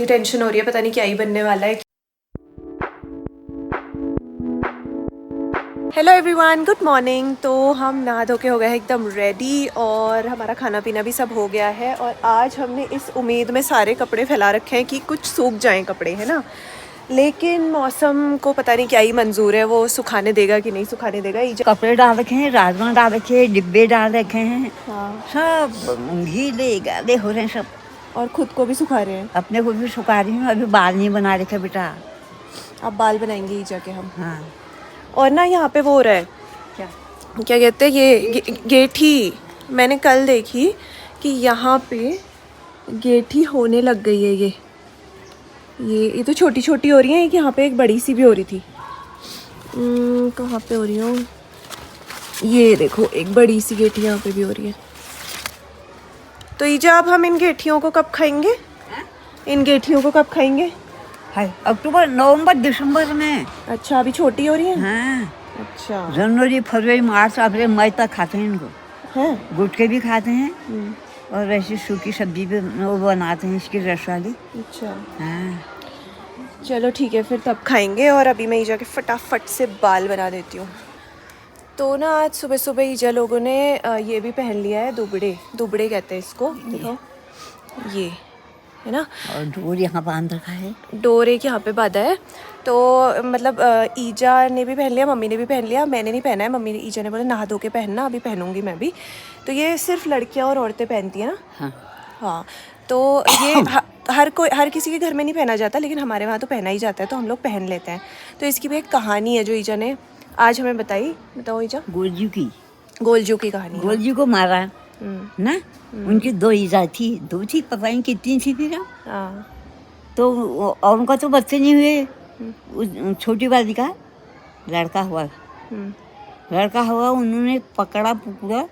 बहुत ही टेंशन हो रही है, पता नहीं क्या ही बनने वाला है। Hello everyone, good morning. तो हम नहा धो के हो गए हैं एकदम रेडी और हमारा खाना पीना भी सब हो गया है। और आज हमने इस उम्मीद में सारे कपड़े फैला रखे हैं कि कुछ सूख जाएं कपड़े, है ना। लेकिन मौसम को पता नहीं क्या ही मंजूर है, वो सुखाने देगा कि नहीं सुखाने देगा। कपड़े डाल रखे हैं, राजमा डाल रखे हैं, डिब्बे डाल रखे हैं। हाँ, सब गीले गाले हो रहे हैं सब। और खुद को भी सुखा रहे हैं। अपने को भी सुखा रही हूँ। अभी बाल नहीं बना रखे बेटा। अब बाल बनाएंगे ही जाके हम। हाँ। और ना यहाँ पे वो हो रहा है, क्या क्या कहते हैं ये गेठी। मैंने कल देखी कि यहाँ पे गेठी होने लग गई है। ये तो छोटी छोटी हो रही है, कि यहाँ पे एक बड़ी सी भी हो रही थी। कहाँ पे हो रही हूँ, ये देखो एक बड़ी सी गेठी यहाँ पे भी हो रही है। तो ईजा अब हम इन गेठियों को कब खाएंगे? इन गेठियों को कब खाएंगे? है अक्टूबर, नवंबर, दिसंबर में। अच्छा, अभी छोटी हो रही है। हाँ। अच्छा, जनवरी, फरवरी, मार्च, अप्रैल, मई तक खाते हैं इनको। है। गुटके भी खाते हैं और ऐसी सूखी सब्जी भी वो बनाते हैं इसकी रस वाली। अच्छा, हाँ। चलो ठीक है, फिर तब खाएंगे। और अभी मैं ईजा के फटाफट से बाल बना देती हूँ। तो ना आज सुबह सुबह ईजा लोगों ने ये भी पहन लिया है, दुबड़े। दुबड़े कहते हैं इसको, देखो ये है ना। और डोर यहाँ बांध रखा है। डोर एक यहाँ पे बांधा है। तो मतलब ईजा ने भी पहन लिया, मम्मी ने भी पहन लिया, मैंने नहीं पहना है। मम्मी ने, ईजा ने बोला नहा धो के पहनना, अभी पहनूंगी मैं भी। तो ये सिर्फ लड़कियाँ और औरतें पहनती हैं ना। हाँ। हाँ, तो ये हर किसी के घर में नहीं पहना जाता, लेकिन हमारे वहाँ तो पहना ही जाता है, तो हम लोग पहन लेते हैं। तो इसकी भी एक कहानी है जो ईजा ने आज हमें बताई। बताओ ईजा। गोलजू की। गोलजू की कहानी। गोलजू को मारा ना। उनकी दो ईजा थी, दो थी, पता नहीं कितनी थी फिर। हाँ। तो और उनका तो बच्चे नहीं हुए। छोटी वाली का लड़का हुआ। उन्होंने पकड़ा पुकड़ा,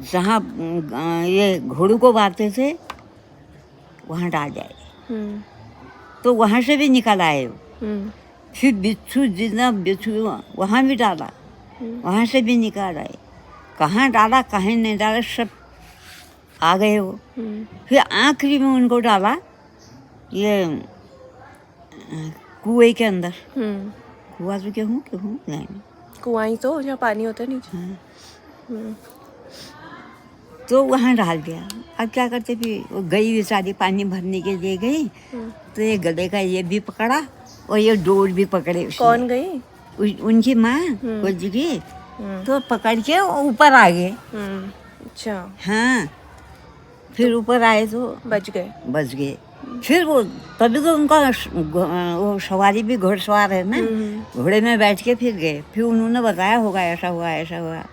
जहाँ ये घोड़ू को बांधते थे वहाँ डाल जाए। तो वहाँ से भी निकल आए वो। फिर बिच्छू, जितना बिच्छू वहाँ भी डाला, वहाँ से भी निकाल आए। कहाँ डाला कहीं नहीं डाला, सब आ गए वो। फिर आखिरी में उनको डाला ये कुएं के अंदर। कुआं तो क्या हूँ नहीं, कुआं ही तो जहाँ पानी होता है नीचे। हाँ। तो वहाँ डाल दिया। अब क्या करते, फिर वो गई बेचारी पानी भरने के लिए गई। तो ये गले का ये भी पकड़ा और ये डोर भी पकड़े उसने। कौन गई? उनकी माँ कुछ की। तो पकड़ के ऊपर आ गए। अच्छा। हाँ। फिर ऊपर आए तो बच गए। फिर वो तभी तो उनका वो सवारी भी घुड़सवार है ना, घोड़े में बैठ के फिर गए। फिर उन्होंने बताया होगा ऐसा हुआ।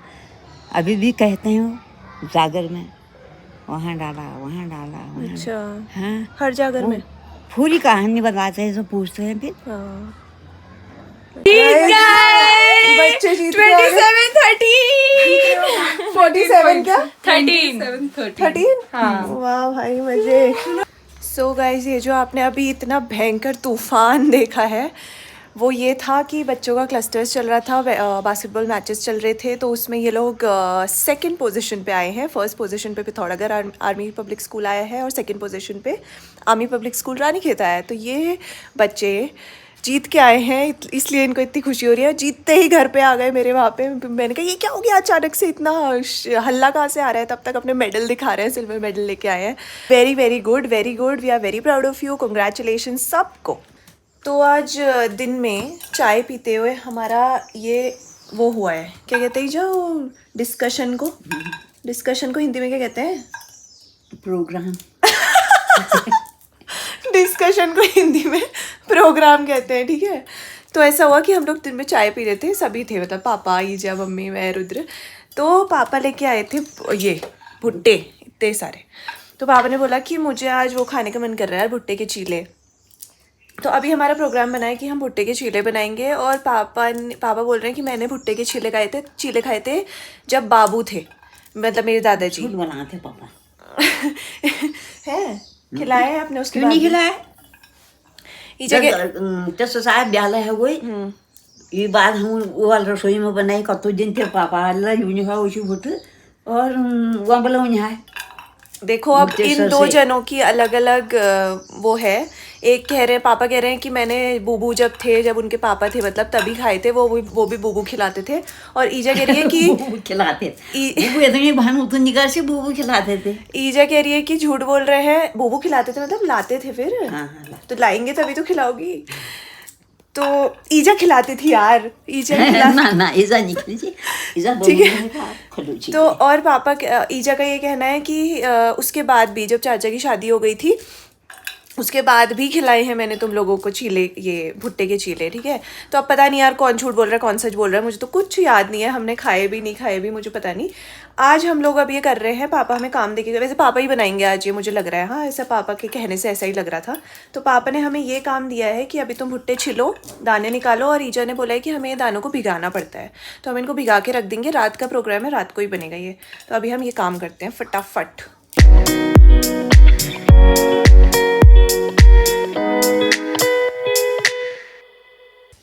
अभी भी कहते हैं वो जागर में, वहाँ डाला। अच्छा। हाँ, हर जागर में पूरी कहानी बताते हैं, तो पूछते हैं फिर। हाँ। बच्चे जीत गए। 47 क्या? 13। हाँ। वाह भाई, मजे। सो गाइस, ये जो आपने अभी इतना भयंकर तूफान देखा है, वो ये था कि बच्चों का क्लस्टर्स चल रहा था, बास्केटबॉल मैचेस चल रहे थे। तो उसमें ये लोग सेकंड पोजीशन पे आए हैं। फर्स्ट पोजीशन पे पिथौरागढ़ आर्मी पब्लिक स्कूल आया है और सेकंड पोजीशन पे आर्मी पब्लिक स्कूल रानीखेत आया है। तो ये बच्चे जीत के आए हैं, इसलिए इनको इतनी खुशी हो रही है। जीतते ही घर पे आ गए मेरे वहाँ पे। मैंने कहा ये क्या हो गया अचानक से, इतना हल्ला कहाँ से आ रहा है? तब तक अपने मेडल दिखा रहे हैं, सिल्वर मेडल लेके आए हैं। Very very good, we are very proud of you. Congratulation सबको। तो आज दिन में चाय पीते हुए हमारा ये वो हुआ है, क्या कहते हैं जो डिस्कशन को हिंदी में क्या कहते हैं? प्रोग्राम। डिस्कशन को हिंदी में प्रोग्राम कहते हैं, ठीक है। तो ऐसा हुआ कि हम लोग दिन में चाय पी रहे थे, सभी थे, मतलब पापा, ईजा, मम्मी, मैं, रुद्र। तो पापा लेके आए थे ये भुट्टे इतने सारे। तो पापा ने बोला कि मुझे आज वो खाने का मन कर रहा है, भुट्टे के चीले। तो अभी हमारा प्रोग्राम बना है कि हम भुट्टे के चीले बनाएंगे। और पापा बोल रहे हैं कि मैंने भुट्टे के चीले खाए थे जब बाबू थे, मतलब मेरे दादाजी। खुद बनाते पापा है, खिलाए हैं आपने? उसके क्यों नहीं खिलाए? साहब ब्याला है वही। ये बात हम वो वाला रसोई में बनाई, कतो दिन थे पापा अल्लाह यूं है उसी भुट और वहाँ बोला उन्हें है देखो अब इन मुक्तेश्वर दो से। जनों की अलग अलग वो है। एक कह रहे हैं, पापा कह रहे हैं कि मैंने बूबू जब उनके पापा थे मतलब तभी खाए थे, वो भी बूबू खिलाते थे। और ईजा कह रही है कि बूबू खिलाते बूबू इतनी बहन उतनी निकाल से बूबू खिलाते थे। ईजा कह रही है कि झूठ बोल रहे हैं, बूबू खिलाते थे मतलब लाते थे फिर। हाँ, तो लाएंगे तभी तो खिलाओगी। तो ईजा खिलाती थी यार, ईजा ना ना ईजा निकली थी, ईजा ठीक है। बबू का खलूची तो और पापा ईजा का ये कहना है कि उसके बाद भी जब चाचा की शादी हो गई थी उसके बाद भी खिलाए हैं मैंने तुम लोगों को चीले, ये भुट्टे के चीले, ठीक है। तो अब पता नहीं यार कौन झूठ बोल रहा है कौन सच बोल रहा है, मुझे तो कुछ याद नहीं है, हमने खाए भी नहीं खाए भी मुझे पता नहीं। आज हम लोग अब ये कर रहे हैं, पापा हमें काम देके, वैसे पापा ही बनाएंगे आज ये मुझे लग रहा है, हाँ ऐसा पापा के कहने से ऐसा ही लग रहा था। तो पापा ने हमें ये काम दिया है कि अभी तुम भुट्टे छिलो, दाने निकालो, और ईजा ने बोला है कि हमें ये दानों को भिगाना पड़ता है, तो हम इनको भिगा के रख देंगे, रात का प्रोग्राम है, रात को ही बनेगा ये। तो अभी हम ये काम करते हैं फटाफट।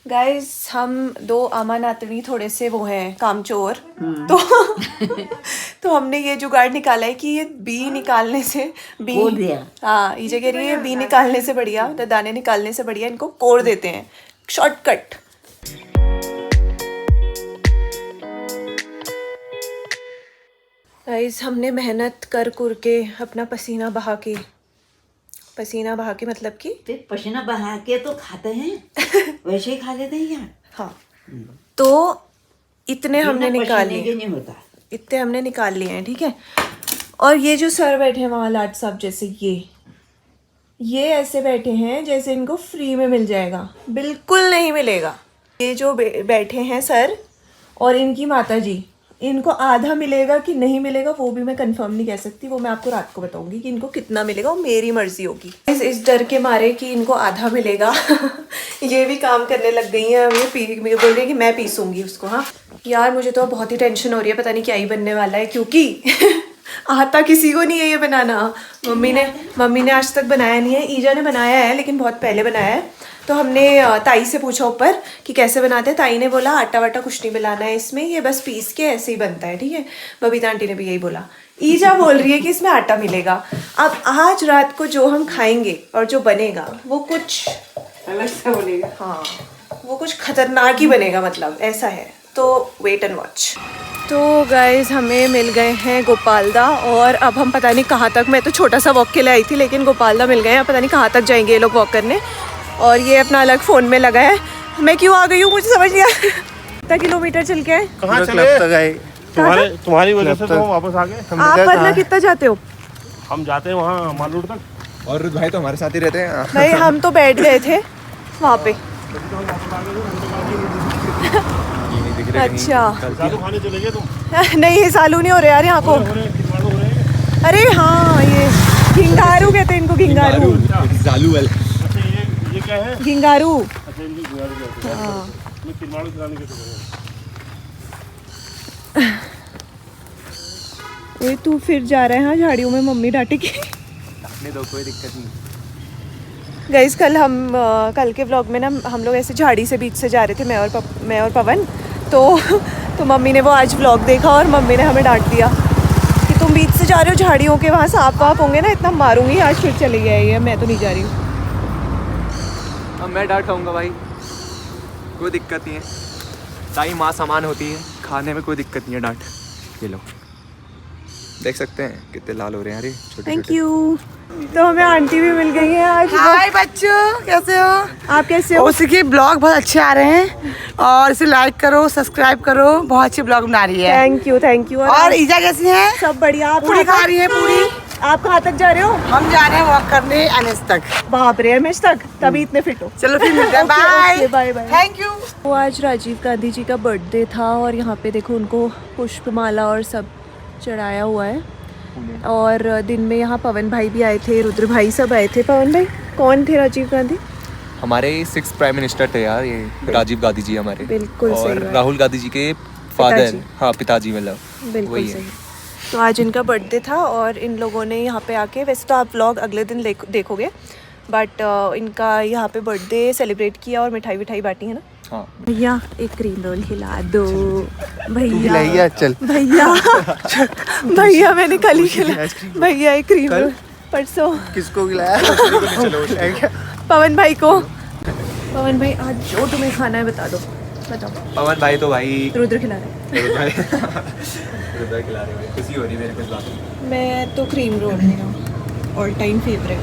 गाइस हम दो आमा नातनी थोड़े से वो हैं कामचोर, तो हमने ये जुगाड़ निकाला है कि ये बी निकालने से कोड़ दिया। हाँ ये कह रही है बी निकालने से बढ़िया, तो दाने निकालने से बढ़िया इनको कोड़ देते हैं, शॉर्टकट। गाइस हमने मेहनत कर के अपना पसीना बहा के मतलब कि ते पसीना बहा के तो खाते हैं वैसे ही खा लेते हैं यार। हाँ तो इतने हमने निकाल लिए, नहीं होता, इतने हमने निकाल लिए हैं, ठीक है। और ये जो सर बैठे हैं वहाँ लाट साहब जैसे, ये ऐसे बैठे हैं जैसे इनको फ्री में मिल जाएगा, बिल्कुल नहीं मिलेगा। ये जो बैठे हैं सर और इनकी माता जी, इनको आधा मिलेगा कि नहीं मिलेगा वो भी मैं कंफर्म नहीं कह सकती, वो मैं आपको रात को बताऊंगी कि इनको कितना मिलेगा, वो मेरी मर्जी होगी। इस डर के मारे कि इनको आधा मिलेगा ये भी काम करने लग गई हैं, बोल रही है कि मैं पीसूंगी उसको। हाँ यार मुझे तो बहुत ही टेंशन हो रही है, पता नहीं क्या ही बनने वाला है, क्योंकि आता किसी को नहीं है ये बनाना। मम्मी ने आज तक बनाया नहीं है, ईजा ने बनाया है लेकिन बहुत पहले बनाया है। तो हमने ताई से पूछा ऊपर कि कैसे बनाते हैं, ताई ने बोला आटा वाटा कुछ नहीं मिलाना है इसमें, ये बस पीस के ऐसे ही बनता है, ठीक है। बबीता आंटी ने भी यही बोला। ईजा बोल रही है कि इसमें आटा मिलेगा। अब आज रात को जो हम खाएंगे और जो बनेगा वो कुछ अलग सा बनेगा, हाँ वो कुछ खतरनाक ही बनेगा, मतलब ऐसा है। तो वेट एंड वॉच। तो गाइज हमें मिल गए हैं गोपालदा, और अब हम पता नहीं कहाँ तक, मैं तो छोटा सा वॉक के लिए आई थी लेकिन गोपालदा मिल गए हैं, पता नहीं कहाँ तक जाएंगे ये लोग वॉक करने। और ये अपना अलग फ़ोन में लगा है, मैं क्यों आ गई हूँ मुझे समझ नहीं आया। कितना किलोमीटर चल के आए? कहाँ चले? तुम्हारी वजह से तो हम वापस आ गए। आप वरना कितना जाते हो? हम जाते हैं वहाँ मालूर तक, और रुद्र भाई तो हमारे साथ ही रहते हैं। नहीं हम तो बैठ गए थे वहाँ पे। अच्छा सालू खाने चले गए तुम? नहीं ये सालू नहीं हो रहे यार यहाँ को। अरे हाँ ये घिंगारू कहते हैं इनको, घिंगारू। जालू वाले। अच्छा ये क्या है? घिंगारू। अच्छा इनकी घिंगारू कहते हैं। हाँ मैं किरमाड़ू खिलाने के चले गए। ये तू फिर जा रहा है हाँ झाड़ियों में, मम्मी डांटेगी। अपने दो कोई दिक्कत नहीं। गाइस कल के व्लॉग में ना हम लोग ऐसे झाड़ी से बीच से जा रहे थे, मैं और पवन, तो मम्मी ने वो आज व्लॉग देखा और मम्मी ने हमें डांट दिया कि तुम बीच से जा रहे हो झाड़ियों के, वहाँ सांप वाप होंगे ना, इतना मारूंगी। आज फिर चली गई है, मैं तो नहीं जा रही हूँ। अब मैं डांट खाऊंगा भाई, कोई दिक्कत नहीं है, ताई माँ समान होती है, खाने में कोई दिक्कत नहीं है डांट। ये लो देख सकते हैं कितने लाल हो रहे हैं यार ये छोटे। Thank you. तो हमें आंटी भी मिल गई है आज। हाय बच्चों, कैसे हो आप? कैसे हो? उसी के ब्लॉग बहुत अच्छे आ रहे हैं, और इसे लाइक करो, सब्सक्राइब करो, बहुत अच्छे ब्लॉग बना रही है। Thank you. और ईजा कैसी है? सब बढ़िया। आप पूरी खा रही है पूरी। आप कहाँ तक जा रहे हो? हम जा रहे हैं वॉक करने एनएस तक। बाप रे, एमएच तक? तभी इतने फिट हो। चलो फिर मिलते हैं, bye bye bye. Thank you. वो आज राजीव गांधी जी का बर्थडे था और यहाँ पे देखो उनको पुष्पमाला और सब चढ़ाया हुआ है। और दिन में यहाँ पवन भाई भी आए थे, रुद्र भाई सब आए थे। पवन भाई कौन थे? राजीव गांधी हमारे 6th प्राइम मिनिस्टर थे यार ये, राजीव गांधी जी हमारे। बिल्कुल सही और बात। राहुल गांधी जी के फादर, हाँ पिताजी मतलब। बिल्कुल वही सही। है। तो आज इनका बर्थडे था और इन लोगों ने यहाँ पे आके, वैसे तो आप व्लॉग अगले दिन देखोगे, बट इनका यहाँ पे बर्थडे सेलिब्रेट किया और मिठाई विठाई बांटी है ना। हाँ भैया एक क्रीम रोल खिला दो भैया खिलाइए, चल। भैया भैया मैंने कल ही खिला भैया एक क्रीम रोल परसों किसको खिलाया? पवन भाई को। पवन भाई आज जो तुम्हें खाना है बता दो, बताओ। पवन भाई तो भाई रुद्र खिला रहे हैं। रुद्र खिला रहे हैं, खुशी हो रही है मेरे को इस बात में। मैं तो क्रीम रोल मेरा ऑल टाइम फेवरेट।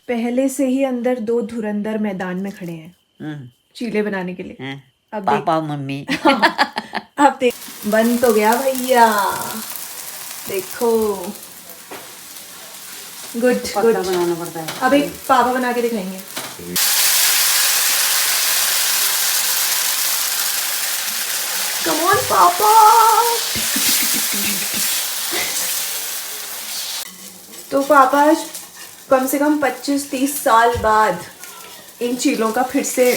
पहले से ही अंदर 2 धुरंधर मैदान में खड़े हैं चीले बनाने के लिए। हैं? अब पापा मम्मी अब देख बन तो गया भैया, देखो गुड गुड। बनाना पड़ता है। अब एक पापा बना के दिखाएंगे। कम ऑन पापा। तो पापा कम से कम 25-30 साल बाद इन चीलों का फिर से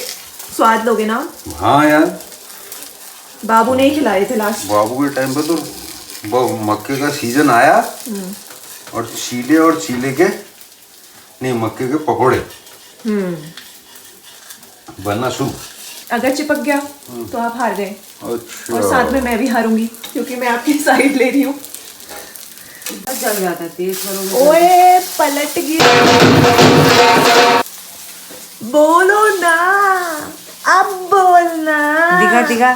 स्वाद लोगे ना? हाँ यार, बाबू ने ही खिलाए थे लास्ट। बाबू के टाइम पे तो मक्के का सीजन आया और चीले के नहीं, मक्के के पकोड़े बनना शुरू। अगर चिपक गया तो आप हार गए, अच्छा, और साथ में मैं भी हारूंगी क्योंकि मैं आपकी साइड ले रही हूँ। जल जाता है, तेज करोगे। ओए पलट गया। बोलो ना, अब बोलना। दिखा दिखा।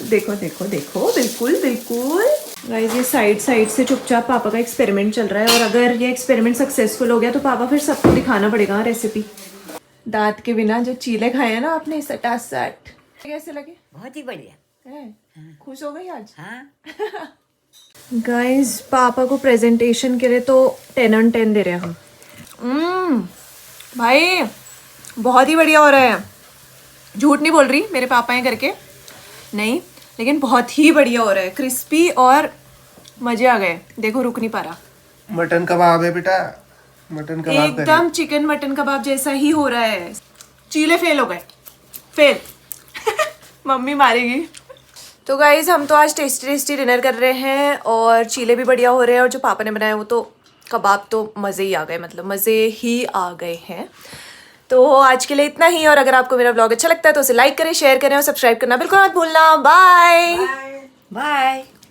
देखो देखो देखो, बिल्कुल बिल्कुल। गाइस ये साइड से चुपचाप पापा का एक्सपेरिमेंट चल रहा है, और अगर ये एक्सपेरिमेंट सक्सेसफुल हो गया तो पापा फिर सबको दिखाना पड़ेगा रेसिपी। दांत के बिना जो चीले खाए हैं ना आपने सटासट, कैसे लगे? बहुत ही बढ़िया। हैं? खुश हो गई आज? हाँ गाइस पापा को प्रेजेंटेशन के लिए तो 10 on 10 दे रहे हैं हम। भाई बहुत ही बढ़िया हो रहा है, झूठ नहीं बोल रही, मेरे पापा हैं करके नहीं, लेकिन बहुत ही बढ़िया हो रहा है, क्रिस्पी और मजे आ गए। देखो रुक नहीं पा रहा, मटन कबाब है बेटा, मटन कबाब करिए। एकदम चिकन मटन कबाब जैसा ही हो रहा है। चीले फेल हो गए, फेल। मम्मी मारेगी। तो गाइज हम तो आज टेस्टी डिनर कर रहे हैं, और चीले भी बढ़िया हो रहे हैं, और जो पापा ने बनाए वो तो कबाब तो मज़े ही आ गए, मतलब मज़े ही आ गए हैं। तो आज के लिए इतना ही, और अगर आपको मेरा व्लॉग अच्छा लगता है तो उसे लाइक करें, शेयर करें और सब्सक्राइब करना बिल्कुल मत भूलना। Bye bye.